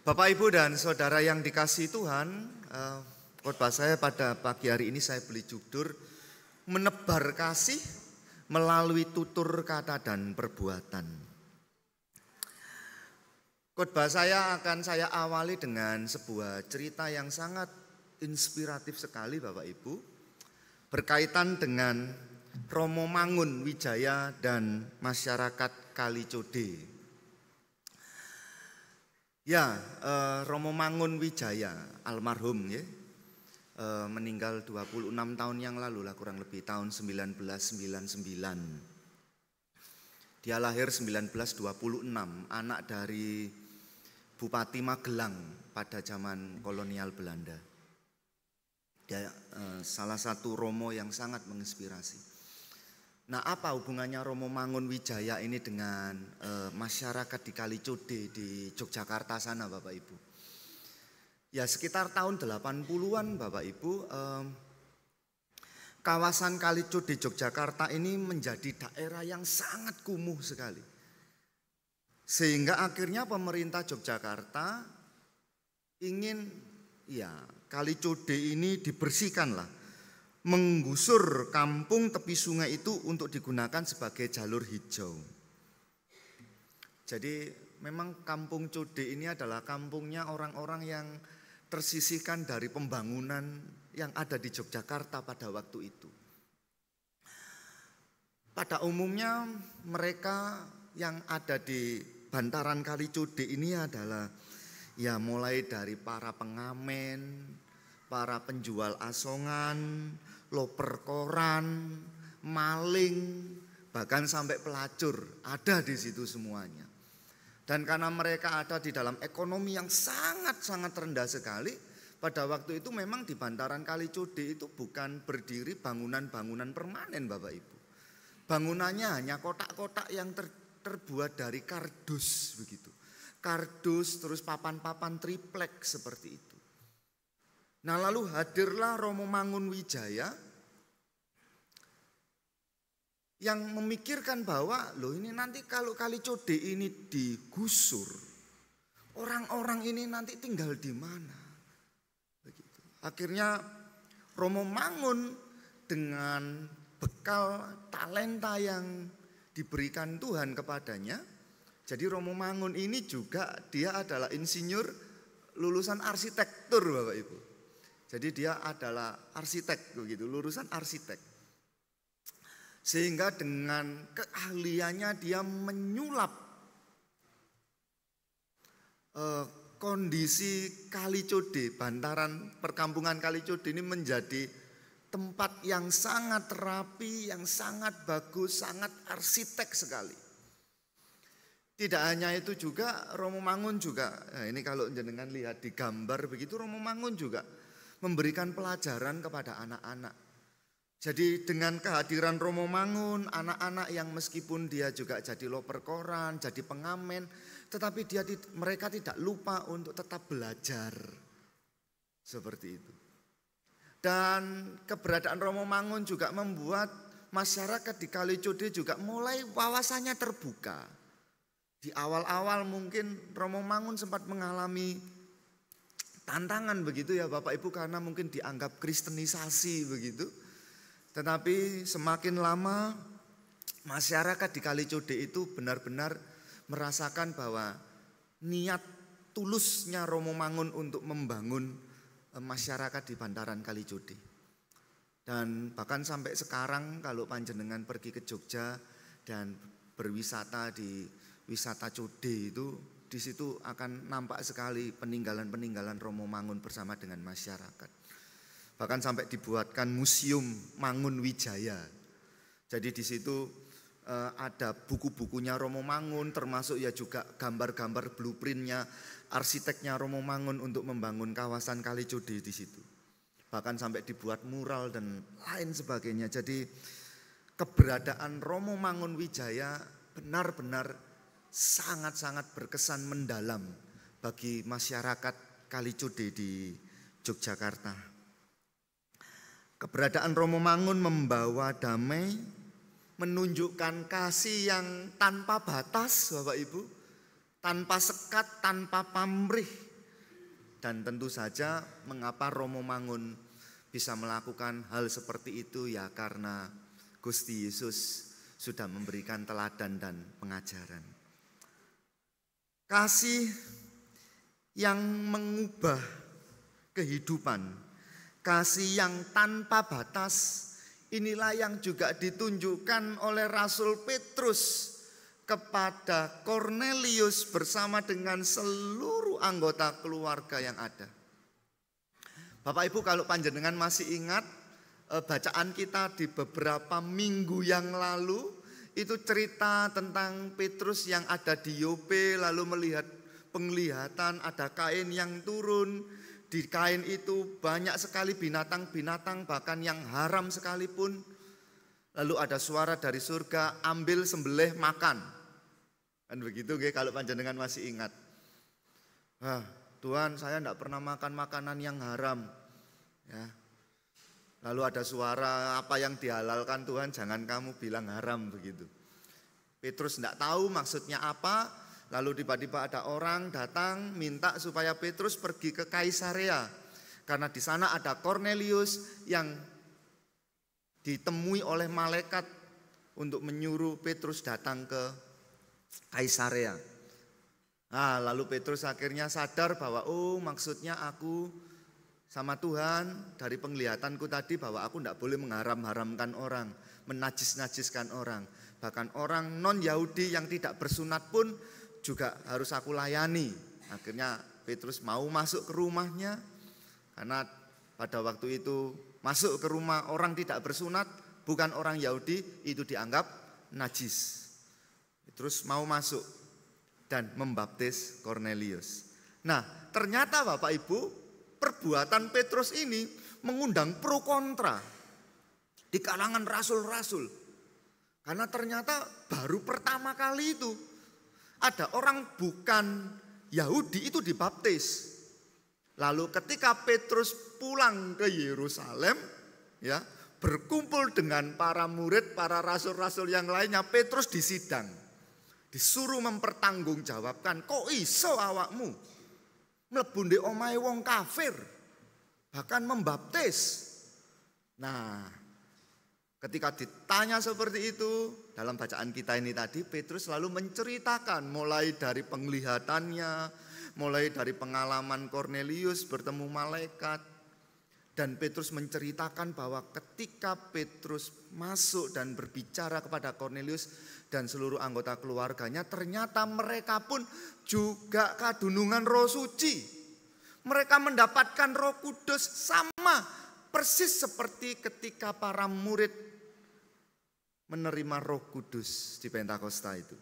Bapak, Ibu, dan Saudara yang dikasihi Tuhan, khotbah saya pada pagi hari ini saya beri judul Menebar Kasih Melalui Tutur Kata dan Perbuatan. Khotbah saya akan saya awali dengan sebuah cerita yang sangat inspiratif sekali Bapak Ibu, berkaitan dengan Romo Mangun Wijaya dan masyarakat Kalicode. Ya, Romo Mangun Wijaya almarhum ya, meninggal 26 tahun yang lalu lah, kurang lebih tahun 1999. Dia lahir 1926, anak dari Bupati Magelang pada zaman kolonial Belanda. Dia salah satu Romo yang sangat menginspirasi. Nah, apa hubungannya Romo Mangun Wijaya ini dengan masyarakat di Kalicode di Yogyakarta sana Bapak Ibu? Ya sekitar tahun 80-an Bapak Ibu, kawasan Kalicode Yogyakarta ini menjadi daerah yang sangat kumuh sekali. Sehingga akhirnya pemerintah Yogyakarta ingin Kalicode ini dibersihkanlah, menggusur kampung tepi sungai itu untuk digunakan sebagai jalur hijau. Jadi memang kampung Code ini adalah kampungnya orang-orang yang tersisihkan dari pembangunan yang ada di Yogyakarta pada waktu itu. Pada umumnya mereka yang ada di bantaran Kalicode ini adalah mulai dari para pengamen, para penjual asongan, loper koran, maling, bahkan sampai pelacur ada di situ semuanya. Dan karena mereka ada di dalam ekonomi yang sangat-sangat rendah sekali, pada waktu itu memang di bantaran Kalicode itu bukan berdiri bangunan-bangunan permanen Bapak Ibu. Bangunannya hanya kotak-kotak yang terbuat dari kardus begitu. Kardus terus papan-papan triplek seperti itu. Nah lalu hadirlah Romo Mangun Wijaya yang memikirkan bahwa ini nanti kalau Kalicode ini digusur, orang-orang ini nanti tinggal di mana? Begitu. Akhirnya Romo Mangun dengan bekal talenta yang diberikan Tuhan kepadanya, jadi Romo Mangun ini juga dia adalah insinyur lulusan arsitektur Bapak Ibu. Jadi dia adalah arsitek begitu, lulusan arsitek. Sehingga dengan keahliannya dia menyulap kondisi Kalicode, bantaran perkampungan Kalicode ini menjadi tempat yang sangat rapi, yang sangat bagus, sangat arsitek sekali. Tidak hanya itu juga, Romo Mangun juga, ini kalau jenengan lihat di gambar begitu, Romo Mangun juga memberikan pelajaran kepada anak-anak. Jadi dengan kehadiran Romo Mangun, anak-anak yang meskipun dia juga jadi loper koran, jadi pengamen, tetapi mereka tidak lupa untuk tetap belajar. Seperti itu. Dan keberadaan Romo Mangun juga membuat masyarakat di Kalicode juga mulai wawasannya terbuka. Di awal-awal mungkin Romo Mangun sempat mengalami tantangan begitu ya Bapak Ibu, karena mungkin dianggap kristenisasi begitu. Tetapi semakin lama masyarakat di Kalicode itu benar-benar merasakan bahwa niat tulusnya Romo Mangun untuk membangun masyarakat di bantaran Kalicode. Dan bahkan sampai sekarang kalau panjenengan pergi ke Jogja dan berwisata di wisata Code itu, di situ akan nampak sekali peninggalan-peninggalan Romo Mangun bersama dengan masyarakat. Bahkan sampai dibuatkan museum Mangun Wijaya. Jadi di situ ada buku-bukunya Romo Mangun, termasuk ya juga gambar-gambar blueprintnya, arsiteknya Romo Mangun untuk membangun kawasan Kalicode di situ. Bahkan sampai dibuat mural dan lain sebagainya. Jadi keberadaan Romo Mangun Wijaya benar-benar sangat-sangat berkesan mendalam bagi masyarakat Kalicode di Yogyakarta. Keberadaan Romo Mangun membawa damai, menunjukkan kasih yang tanpa batas Bapak Ibu, tanpa sekat, tanpa pamrih, Dan tentu saja mengapa Romo Mangun bisa melakukan hal seperti itu, ya karena Gusti Yesus sudah memberikan teladan dan pengajaran. Kasih yang mengubah kehidupan, kasih yang tanpa batas, inilah yang juga ditunjukkan oleh Rasul Petrus kepada Kornelius bersama dengan seluruh anggota keluarga yang ada. Bapak Ibu, kalau panjenengan masih ingat bacaan kita di beberapa minggu yang lalu, itu cerita tentang Petrus yang ada di Yope lalu melihat penglihatan ada kain yang turun. Di kain itu banyak sekali binatang-binatang bahkan yang haram sekalipun. Lalu ada suara dari surga, ambil sembelih makan. Kan begitu kalau panjenengan masih ingat. Tuhan, saya tidak pernah makan makanan yang haram. Ya. Lalu ada suara, apa yang dihalalkan Tuhan jangan kamu bilang haram, begitu. Petrus tidak tahu maksudnya apa. Lalu tiba-tiba ada orang datang minta supaya Petrus pergi ke Kaisarea. Karena di sana ada Kornelius yang ditemui oleh malaikat untuk menyuruh Petrus datang ke Kaisarea. Lalu Petrus akhirnya sadar bahwa maksudnya aku sama Tuhan dari penglihatanku tadi bahwa aku tidak boleh mengharam-haramkan orang, menajis-najiskan orang. Bahkan orang non-Yahudi yang tidak bersunat pun juga harus aku layani. Akhirnya Petrus mau masuk ke rumahnya karena pada waktu itu masuk ke rumah orang tidak bersunat, bukan orang Yahudi, itu dianggap najis. Terus mau masuk dan membaptis Kornelius. Nah, ternyata Bapak Ibu, perbuatan Petrus ini mengundang pro kontra di kalangan rasul-rasul. Karena ternyata baru pertama kali itu ada orang bukan Yahudi itu dibaptis. Lalu ketika Petrus pulang ke Yerusalem, ya, berkumpul dengan para murid, para rasul-rasul yang lainnya, Petrus disidang. Disuruh mempertanggungjawabkan, kok iso awakmu mlebu ndek omahe wong kafir, bahkan membaptis. Nah, ketika ditanya seperti itu, dalam bacaan kita ini tadi, Petrus selalu menceritakan mulai dari penglihatannya, mulai dari pengalaman Kornelius bertemu malaikat. Dan Petrus menceritakan bahwa ketika Petrus masuk dan berbicara kepada Kornelius dan seluruh anggota keluarganya, ternyata mereka pun juga kadunungan Roh Suci. Mereka mendapatkan Roh Kudus sama persis seperti ketika para murid menerima Roh Kudus di Pentakosta itu.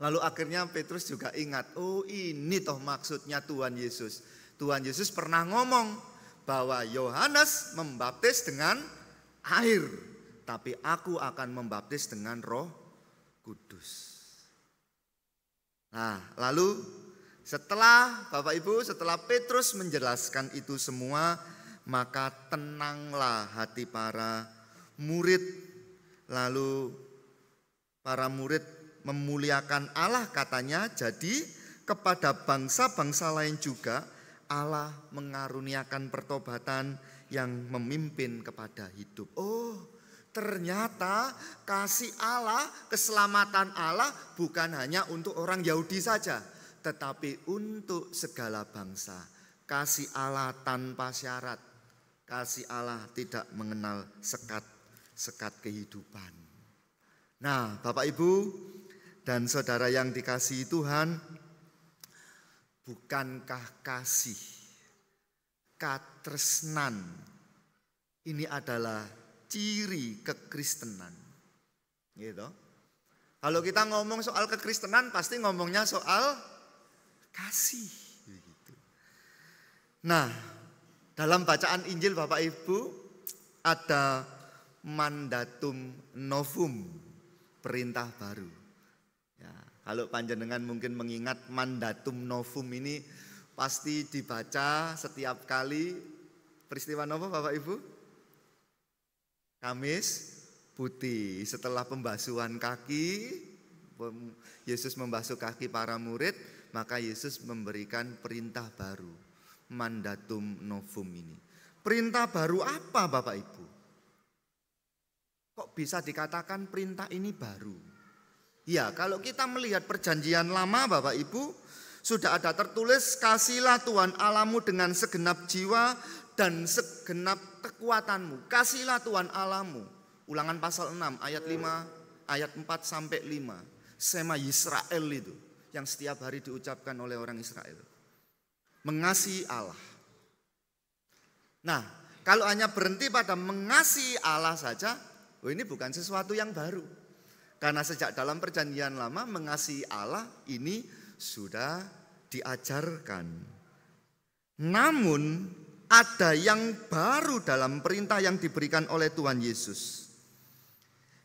Lalu akhirnya Petrus juga ingat, ini toh maksudnya Tuhan Yesus. Tuhan Yesus pernah ngomong bahwa Yohanes membaptis dengan air, tapi aku akan membaptis dengan Roh Kudus. Nah, lalu setelah Bapak Ibu, setelah Petrus menjelaskan itu semua, maka tenanglah hati para murid. Lalu para murid memuliakan Allah katanya, jadi kepada bangsa-bangsa lain juga Allah mengaruniakan pertobatan yang memimpin kepada hidup. Ternyata kasih Allah, keselamatan Allah bukan hanya untuk orang Yahudi saja, tetapi untuk segala bangsa. Kasih Allah tanpa syarat. Kasih Allah tidak mengenal sekat kehidupan. Nah, Bapak Ibu dan saudara yang dikasihi Tuhan, bukankah kasih, katresnan, ini adalah ciri kekristenan? Gitu. Kalau kita ngomong soal kekristenan pasti ngomongnya soal kasih. Gitu. Nah, dalam bacaan Injil Bapak Ibu ada mandatum novum, perintah baru. Kalau panjenengan mungkin mengingat mandatum novum ini pasti dibaca setiap kali peristiwa apa Bapak Ibu? Kamis Putih. Setelah pembasuhan kaki, Yesus membasuh kaki para murid, Maka Yesus memberikan perintah baru, mandatum novum ini. Perintah baru apa Bapak Ibu? Kok bisa dikatakan perintah ini baru? Ya, kalau kita melihat perjanjian lama Bapak Ibu, sudah ada tertulis, kasihlah Tuhan Allahmu dengan segenap jiwa dan segenap kekuatanmu. Kasihlah Tuhan Allahmu. Ulangan pasal 6 ayat 5, ayat 4 sampai 5. Sema Yisrael itu yang setiap hari diucapkan oleh orang Israel. Mengasihi Allah. Nah, kalau hanya berhenti pada mengasihi Allah saja, ini bukan sesuatu yang baru. Karena sejak dalam perjanjian lama mengasihi Allah ini sudah diajarkan. Namun ada yang baru dalam perintah yang diberikan oleh Tuhan Yesus.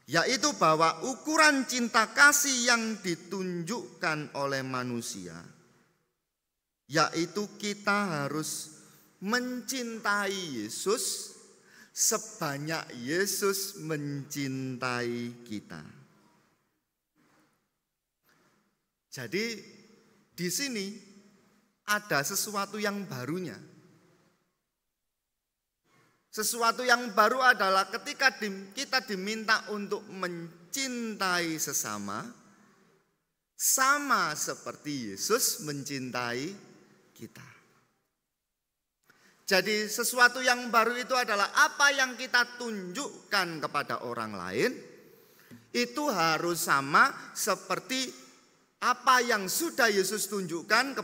Yaitu bahwa ukuran cinta kasih yang ditunjukkan oleh manusia, yaitu kita harus mencintai Yesus sebanyak Yesus mencintai kita. Jadi di sini ada sesuatu yang barunya. Sesuatu yang baru adalah ketika kita diminta untuk mencintai sesama, sama seperti Yesus mencintai kita. Jadi sesuatu yang baru itu adalah apa yang kita tunjukkan kepada orang lain, itu harus sama seperti apa yang sudah Yesus tunjukkan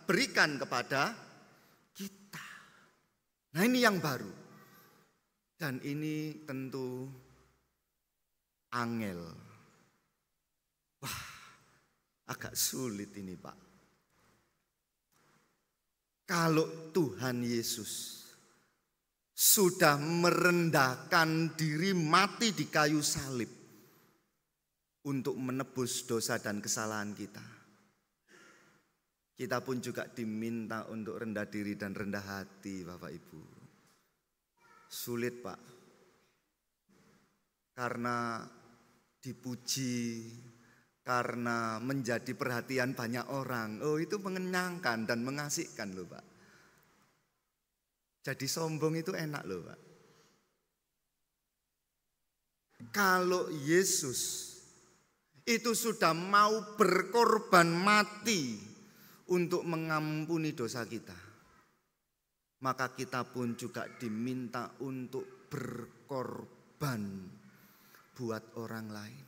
berikan kepada kita. Nah ini yang baru. Dan ini tentu angel. Wah, agak sulit ini Pak. Kalau Tuhan Yesus sudah merendahkan diri mati di kayu salib untuk menebus dosa dan kesalahan kita, kita pun juga diminta untuk rendah diri dan rendah hati Bapak Ibu. Sulit Pak, karena dipuji, karena menjadi perhatian banyak orang. Oh itu mengenyangkan dan mengasihkan loh Pak. Jadi sombong itu enak loh Pak. Kalau Yesus itu sudah mau berkorban mati untuk mengampuni dosa kita, maka kita pun juga diminta untuk berkorban buat orang lain.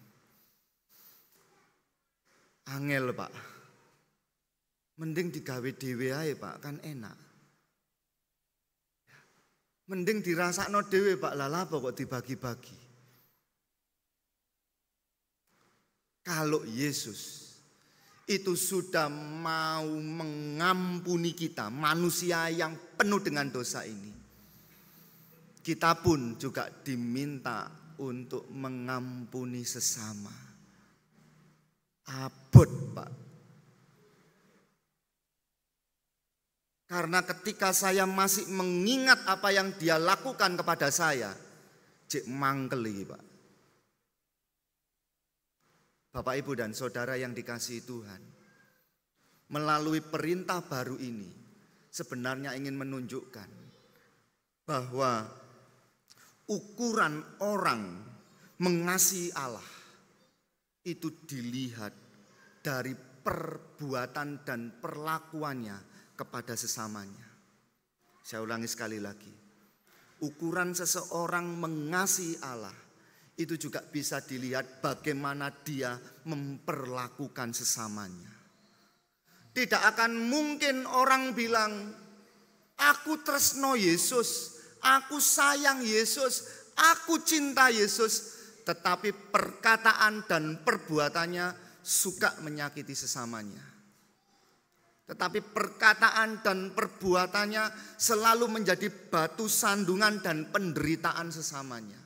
Angel Pak. Mending digawe dhewe ae Pak, kan enak. Mending dirasakno dhewe Pak, lha apa kok dibagi-bagi. Kalau Yesus itu sudah mau mengampuni kita, manusia yang penuh dengan dosa ini, kita pun juga diminta untuk mengampuni sesama. Abot Pak. Karena ketika saya masih mengingat apa yang dia lakukan kepada saya, cek mangkel iki Pak. Bapak Ibu dan Saudara yang dikasihi Tuhan, melalui perintah baru ini sebenarnya ingin menunjukkan bahwa ukuran orang mengasihi Allah itu dilihat dari perbuatan dan perlakuannya kepada sesamanya. Saya ulangi sekali lagi. Ukuran seseorang mengasihi Allah itu juga bisa dilihat bagaimana dia memperlakukan sesamanya. Tidak akan mungkin orang bilang, aku tresno Yesus, aku sayang Yesus, aku cinta Yesus, tetapi perkataan dan perbuatannya suka menyakiti sesamanya. Tetapi perkataan dan perbuatannya selalu menjadi batu sandungan dan penderitaan sesamanya.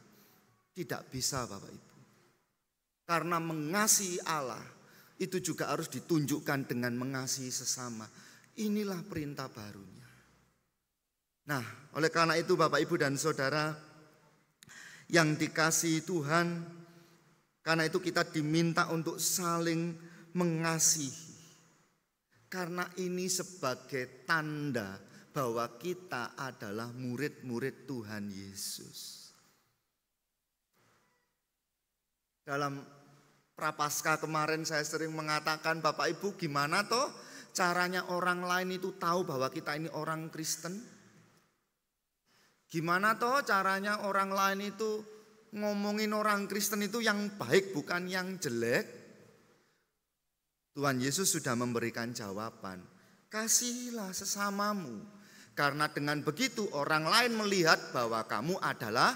Tidak bisa Bapak Ibu. Karena mengasihi Allah itu juga harus ditunjukkan dengan mengasihi sesama. Inilah perintah barunya. Nah, oleh karena itu Bapak Ibu dan Saudara yang dikasihi Tuhan, karena itu kita diminta untuk saling mengasihi. Karena ini sebagai tanda bahwa kita adalah murid-murid Tuhan Yesus. Dalam Prapaskah kemarin saya sering mengatakan, Bapak Ibu gimana toh caranya orang lain itu tahu bahwa kita ini orang Kristen? Gimana toh caranya orang lain itu ngomongin orang Kristen itu yang baik bukan yang jelek? Tuhan Yesus sudah memberikan jawaban. Kasihilah sesamamu. Karena dengan begitu orang lain melihat bahwa kamu adalah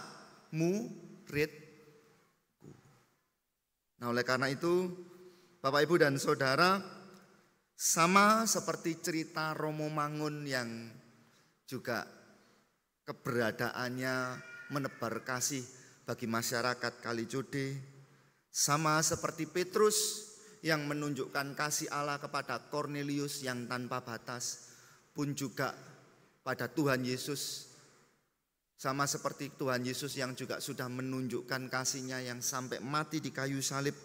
muridku. Nah, oleh karena itu Bapak Ibu dan Saudara, sama seperti cerita Romo Mangun yang juga keberadaannya menebar kasih bagi masyarakat Kalijodo, sama seperti Petrus yang menunjukkan kasih Allah kepada Kornelius yang tanpa batas, pun juga pada Tuhan Yesus. Sama seperti Tuhan Yesus yang juga sudah menunjukkan kasih-Nya yang sampai mati di kayu salib,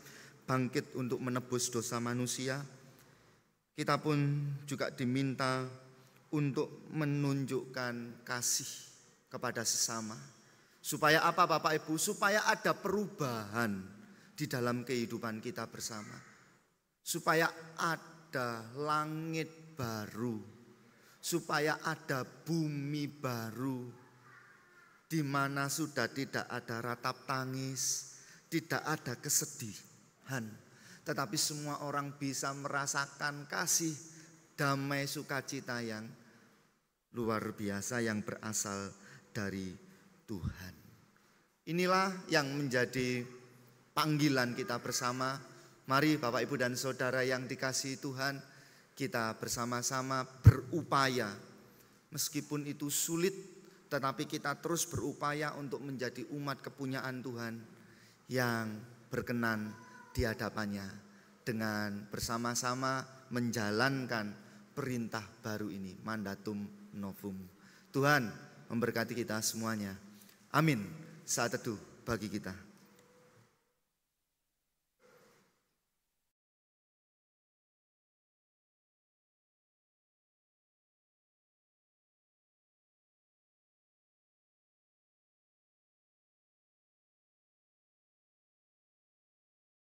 bangkit untuk menebus dosa manusia. Kita pun juga diminta untuk menunjukkan kasih kepada sesama. Supaya apa Bapak Ibu? Supaya ada perubahan di dalam kehidupan kita bersama. Supaya ada langit baru, supaya ada bumi baru, di mana sudah tidak ada ratap tangis, tidak ada kesedihan, tetapi semua orang bisa merasakan kasih, damai, sukacita yang luar biasa yang berasal dari Tuhan. Inilah yang menjadi panggilan kita bersama. Mari Bapak Ibu dan Saudara yang dikasihi Tuhan, kita bersama-sama berupaya. Meskipun itu sulit, tetapi kita terus berupaya untuk menjadi umat kepunyaan Tuhan yang berkenan di hadapannya. Dengan bersama-sama menjalankan perintah baru ini, Mandatum Novum. Tuhan memberkati kita semuanya. Amin. Saat teduh bagi kita.